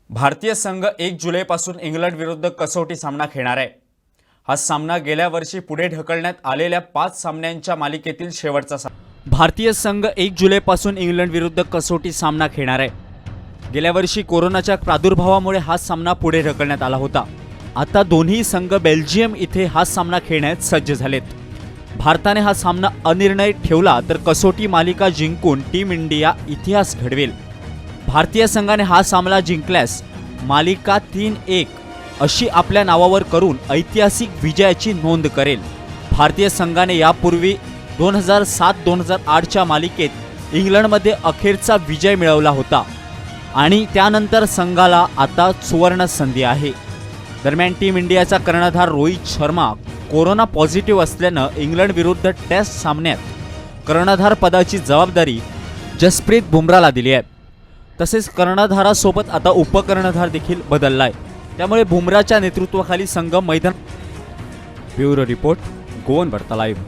भारतीय संघ 1 जुलैपासून इंग्लंड विरुद्ध कसोटी सामना खेळणार आहे। हा सामना गेल्या वर्षी पुढे ढकलण्यात आलेल्या 5 सामन्यांच्या मालिकेतील शेवटचा सामना। भारतीय संघ 1 जुलैपासून इंग्लंड विरुद्ध कसोटी सामना खेळणार आहे। गेल्या वर्षी कोरोनाच्या प्रादुर्भावामुळे हा सामना पुढे ढकलण्यात आला होता। आता दोन्ही संघ बेल्जियम इथे हा सामना खेळण्यास सज्ज झालेत। भारताने हा सामना अनिर्णित ठेवला तर कसोटी मालिका जिंकून टीम इंडिया इतिहास घडवेल। भारतीय संघाने हा सामना जिंकल्यास मालिका 3-1 अशी आपल्या नावावर करून ऐतिहासिक विजयाची नोंद करेल। भारतीय संघाने यापूर्वी 2007-2008च्या मालिकेत इंग्लंडमध्ये अखेरचा विजय मिळवला होता आणि त्यानंतर संघाला आता सुवर्ण संधी आहे। दरम्यान टीम इंडियाचा कर्णधार रोहित शर्मा कोरोना पॉझिटिव्ह असल्याने इंग्लंड विरुद्ध टेस्ट सामन्यात कर्णधार पदाची जबाबदारी जसप्रीत बुमराहला दिली आहे। तसेच कर्णधारासोबत आता उपकर्णधार देखील बदललाय, त्यामुळे बुमराहच्या नेतृत्वाखाली संघ मैदान। ब्युरो रिपोर्ट, गोवन वार्ता लाईव्ह।